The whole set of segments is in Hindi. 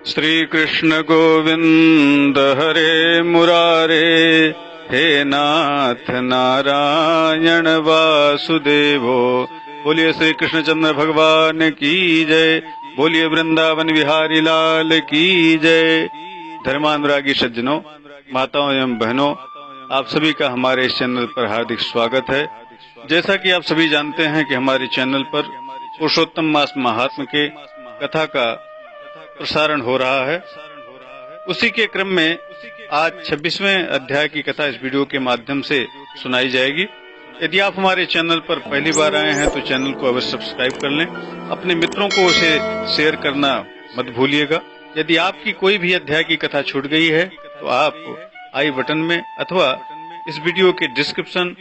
श्री कृष्ण गोविंद हरे मुरारे, हे नाथ नारायण वासुदेवो। बोलिए श्री कृष्णचंद्र भगवान की जय। बोलिए वृंदावन विहारी लाल की जय। धर्मानुरागी सज्जनों, माताओं एवं बहनों, आप सभी का हमारे इस चैनल पर हार्दिक स्वागत है। जैसा कि आप सभी जानते हैं कि हमारे चैनल पर पुरुषोत्तम मास महात्म के कथा का प्रसारण हो रहा है। उसी के क्रम में आज 26वें अध्याय की कथा इस वीडियो के माध्यम से सुनाई जाएगी। यदि आप हमारे चैनल पर पहली बार आए हैं तो चैनल को अवश्य सब्सक्राइब कर लें। अपने मित्रों को उसे शेयर करना मत भूलिएगा। यदि आपकी कोई भी अध्याय की कथा छूट गई है तो आप आई बटन में अथवा इस वीडियो के डिस्क्रिप्शन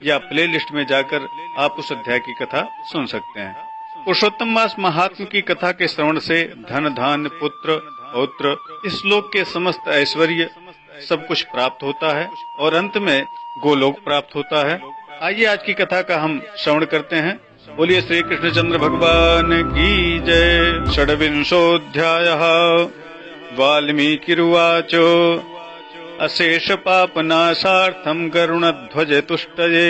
या प्ले लिस्ट में जाकर आप उस अध्याय की कथा सुन सकते हैं। पुरुषोत्तम मास महात्म की कथा के श्रवण से धन धान्य पुत्र पौत्र इस लोक के समस्त ऐश्वर्य सब कुछ प्राप्त होता है और अंत में गोलोक प्राप्त होता है। आइए आज की कथा का हम श्रवण करते हैं। बोलिए श्री कृष्णचंद्र भगवान की जय। षड्विंशोऽध्यायः। वाल्मीकिरुवाच। अशेष पापनाशार्थं गरुणध्वज तुष्टये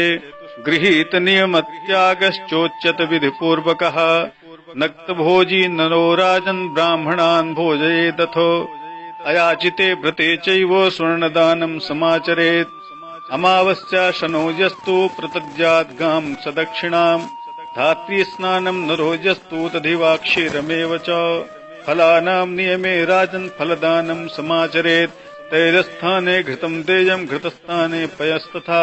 गृहीत नियमत्यागश्चोच्यत विधिपूर्वकः नक्तभोजी नरो राजन् ब्राह्मणान् भोजयेदथो अयाचिते व्रते चैव स्वर्णदानं समाचरेत् अमावस्या शनोजस्तु प्रतज्याद्गां सदक्षिणां धात्री स्नानं नरोजस्तु तथिवा क्षीरमेव च फलानां नियमे राजन् फलदानं समाचरेत् तैलस्थाने घृतं देयं घृतस्थाने पयस्तथा।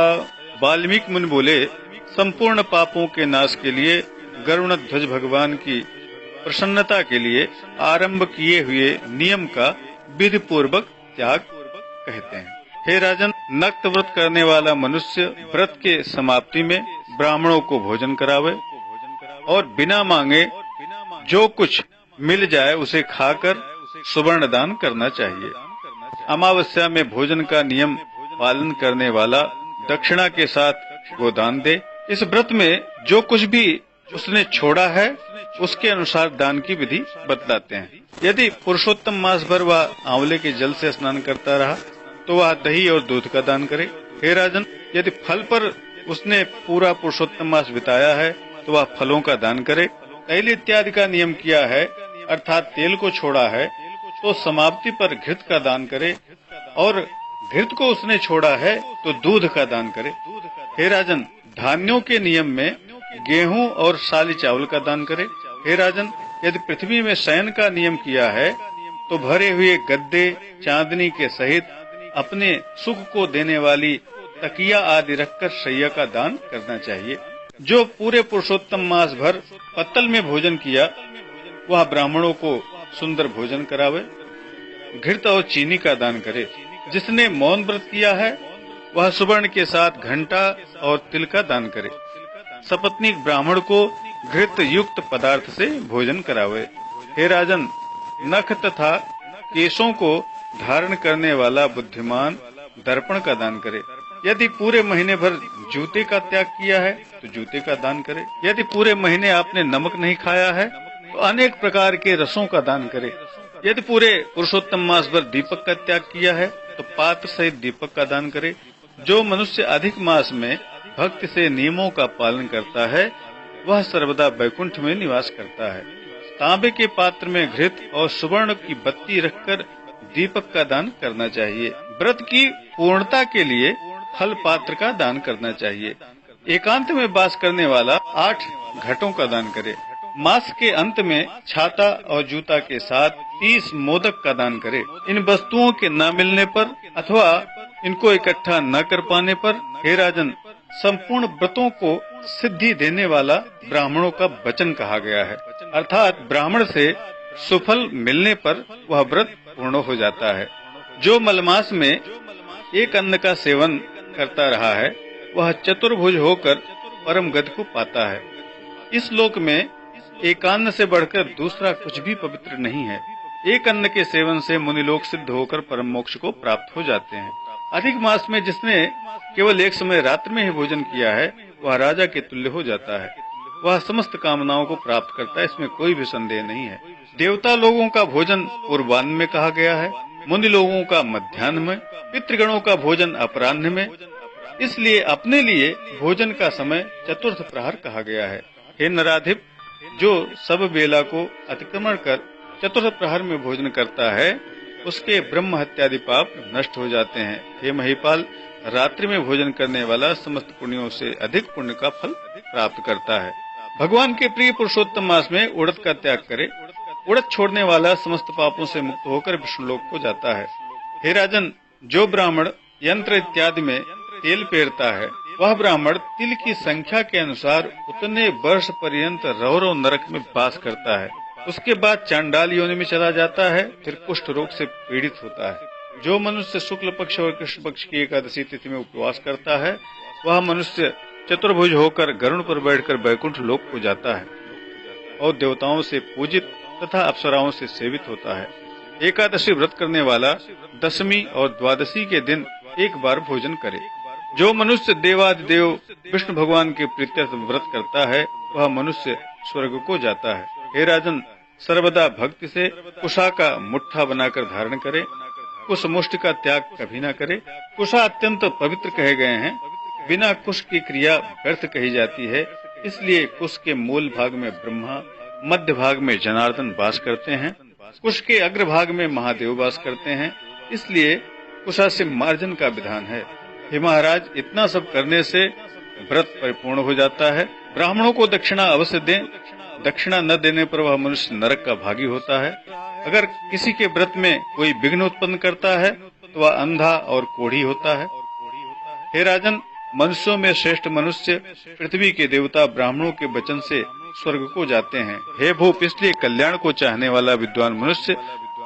वाल्मीकि मुनि बोले, संपूर्ण पापों के नाश के लिए गरुण ध्वज भगवान की प्रसन्नता के लिए आरंभ किए हुए नियम का विधि पूर्वक त्याग कहते हैं। हे राजन, नक्त व्रत करने वाला मनुष्य व्रत के समाप्ति में ब्राह्मणों को भोजन करावे और बिना मांगे जो कुछ मिल जाए उसे खाकर सुवर्ण दान करना चाहिए। अमावस्या में भोजन का नियम पालन करने वाला दक्षिणा के साथ गोदान दे। इस व्रत में जो कुछ भी उसने छोड़ा है उसके अनुसार दान की विधि बतलाते हैं। यदि पुरुषोत्तम मास भर वह आंवले के जल से स्नान करता रहा तो वह दही और दूध का दान करे। हे राजन, यदि फल पर उसने पूरा पुरुषोत्तम मास बिताया है तो वह फलों का दान करे। तैल इत्यादि का नियम किया है अर्थात तेल को छोड़ा है तो समाप्ति पर घृत का दान करे और घृत को उसने छोड़ा है तो दूध का दान करे। हे राजन, धान्यों के नियम में गेहूं और साली चावल का दान करे। हे राजन, यदि पृथ्वी में शयन का नियम किया है तो भरे हुए गद्दे चांदनी के सहित अपने सुख को देने वाली तकिया आदि रखकर शैया का दान करना चाहिए। जो पूरे पुरुषोत्तम मास भर पत्तल में भोजन किया वह ब्राह्मणों को सुंदर भोजन करावे। घृत और चीनी का दान करे। जिसने मौन व्रत किया है वह सुवर्ण के साथ घंटा और तिल का दान करे। सपत्नीक ब्राह्मण को घृत युक्त पदार्थ से भोजन करावे। हे राजन, नख तथा केशों को धारण करने वाला बुद्धिमान दर्पण का दान करे। यदि पूरे महीने भर जूते का त्याग किया है तो जूते का दान करे। यदि पूरे महीने आपने नमक नहीं खाया है तो अनेक प्रकार के रसों का दान करे। यदि पूरे पुरुषोत्तम मास भर दीपक का त्याग किया है तो पात्र सहित दीपक का दान करे। जो मनुष्य अधिक मास में भक्ति से नियमों का पालन करता है वह सर्वदा वैकुंठ में निवास करता है। तांबे के पात्र में घृत और सुवर्ण की बत्ती रखकर दीपक का दान करना चाहिए। व्रत की पूर्णता के लिए फल पात्र का दान करना चाहिए। एकांत में वास करने वाला 8 घटों का दान करे। मास के अंत में छाता और जूता के साथ 30 मोदक का दान करे। इन वस्तुओं के न मिलने पर अथवा इनको इकट्ठा न कर पाने पर हे राजन, संपूर्ण व्रतों को सिद्धि देने वाला ब्राह्मणों का वचन कहा गया है। अर्थात ब्राह्मण से सुफल मिलने पर वह व्रत पूर्ण हो जाता है। जो मलमास में एक अन्न का सेवन करता रहा है वह चतुर्भुज होकर परम गति को पाता है। इस लोक में एकान्न से बढ़कर दूसरा कुछ भी पवित्र नहीं है। एक अन्न के सेवन से मुनिलोक सिद्ध होकर परम मोक्ष को प्राप्त हो जाते हैं। अधिक मास में जिसने केवल एक समय रात्रि में ही भोजन किया है वह राजा के तुल्य हो जाता है। वह समस्त कामनाओं को प्राप्त करता है, इसमें कोई भी संदेह नहीं है। देवता लोगों का भोजन पूर्वाह्न में कहा गया है, मुनि लोगों का मध्याह्न में, पितृगणों का भोजन अपराह्न में। इसलिए अपने लिए भोजन का समय चतुर्थ प्रहर कहा गया है। हे नराधिप, जो सब बेला को अतिक्रमण कर चतुर्थ प्रहर में भोजन करता है, उसके ब्रह्म हत्यादि पाप नष्ट हो जाते हैं। हे महीपाल, रात्रि में भोजन करने वाला समस्त पुण्यों से अधिक पुण्य का फल प्राप्त करता है। भगवान के प्रिय पुरुषोत्तम मास में उड़द का त्याग करे। उड़द छोड़ने वाला समस्त पापों से मुक्त होकर विष्णुलोक को जाता है। हे राजन, जो ब्राह्मण यंत्र इत्यादि में तेल पेरता है, वह ब्राह्मण तिल की संख्या के अनुसार उतने वर्ष पर्यंत रौरव नरक में वास करता है। उसके बाद चांडाल योनि में चला जाता है, फिर कुष्ठ रोग से पीड़ित होता है। जो मनुष्य शुक्ल पक्ष और कृष्ण पक्ष की एकादशी तिथि में उपवास करता है, वह मनुष्य चतुर्भुज होकर गरुड़ पर बैठकर वैकुंठ लोक को जाता है और देवताओं से पूजित तथा अप्सराओं से सेवित होता है। एकादशी व्रत करने वाला दशमी और द्वादशी के दिन एक बार भोजन करे। जो मनुष्य देवादिदेव विष्णु भगवान के प्रीत्यर्थ व्रत करता है, वह मनुष्य स्वर्ग को जाता है। हे राजन, सर्वदा भक्ति से कुशा का मुट्ठा बनाकर धारण करे। कुश मुष्टि का त्याग कभी न करे। कुशा अत्यंत पवित्र कहे गए हैं। बिना कुश की क्रिया व्यर्थ कही जाती है। इसलिए कुश के मूल भाग में ब्रह्मा, मध्य भाग में जनार्दन वास करते हैं, कुश के अग्र भाग में महादेव वास करते हैं। इसलिए कुशा से मार्जन का विधान है। हे महाराज, इतना सब करने से व्रत परिपूर्ण हो जाता है। ब्राह्मणों को दक्षिणा अवश्य दें। दक्षिणा न देने पर वह मनुष्य नरक का भागी होता है। अगर किसी के व्रत में कोई विघ्न उत्पन्न करता है, तो वह अंधा और कोढ़ी होता है। हे राजन, मनुष्यों में श्रेष्ठ मनुष्य पृथ्वी के देवता ब्राह्मणों के वचन से स्वर्ग को जाते हैं। हे भूप, इसलिए कल्याण को चाहने वाला विद्वान मनुष्य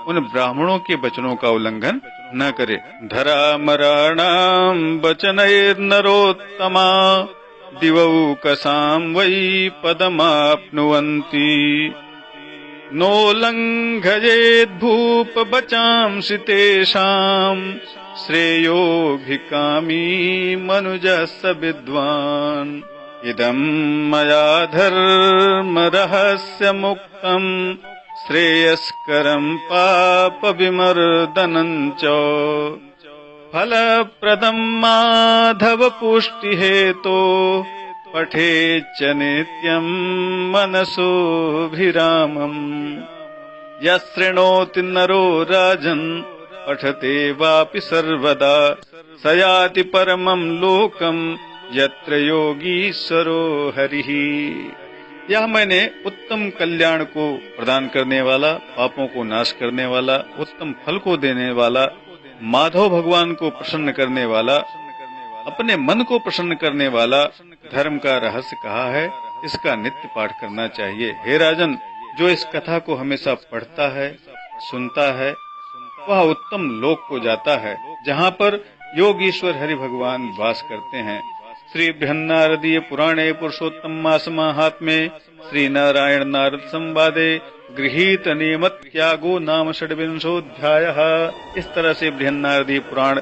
उन ब्राह्मणों के वचनों का उल्लंघन न करे। धरामराणाम वचनैर्नरोत्तमा दिवौकसां वै पदमाप्नुवन्ति। नोल्लङ्घयेत् भूप वचांसि तेषाम् श्रेयोभिकामी मनुजः स विद्वान्। इदं मया धर्म रहस्य मुक्तम् श्रेयस्करं पाप विमर्दनं च। फलप्रदं माधव पुष्टि हेतो पठेच्च नित्यं मनसोऽभिरामम्। यशृणोति नरो राजन् पठते वापि सर्वदा स याति परमं लोकम् यत्र योगीश्वरो हरिः। यह मैंने उत्तम कल्याण को प्रदान करने वाला, पापों को नाश करने वाला, उत्तम फल को देने वाला, माधव भगवान को प्रसन्न करने वाला, अपने मन को प्रसन्न करने वाला धर्म का रहस्य कहा है। इसका नित्य पाठ करना चाहिए। हे राजन, जो इस कथा को हमेशा पढ़ता है, सुनता है, वह उत्तम लोक को जाता है, जहाँ पर योगीश्वर हरि भगवान वास करते हैं। श्री बृहन्नारदीय पुराणे पुरुषोत्तम मास माहात्म्ये श्री नारायण नारद संवादे गृहीत नियमत त्यागो नाम षड्विंशोऽध्यायः। इस तरह से बृहन्नारदीय पुराण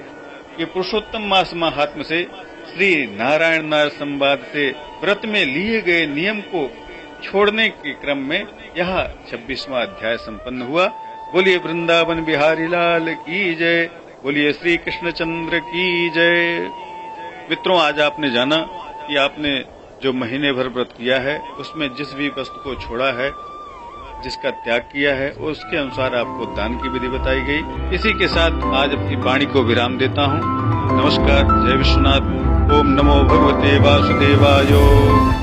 के पुरुषोत्तम मास माहात्म्य से श्री नारायण नारद संवाद से व्रत में लिए गए नियम को छोड़ने के क्रम में यह 26वां अध्याय संपन्न हुआ। बोलिए वृंदावन बिहारी लाल की जय। बोलिए श्री कृष्णचंद्र की जय। मित्रों, आज आपने जाना कि आपने जो महीने भर व्रत किया है, उसमें जिस भी वस्तु को छोड़ा है, जिसका त्याग किया है, उसके अनुसार आपको दान की विधि बताई गई। इसी के साथ आज अपनी वाणी को विराम देता हूँ। नमस्कार। जय विश्वनाथ। ओम नमो भगवते वासुदेवाय।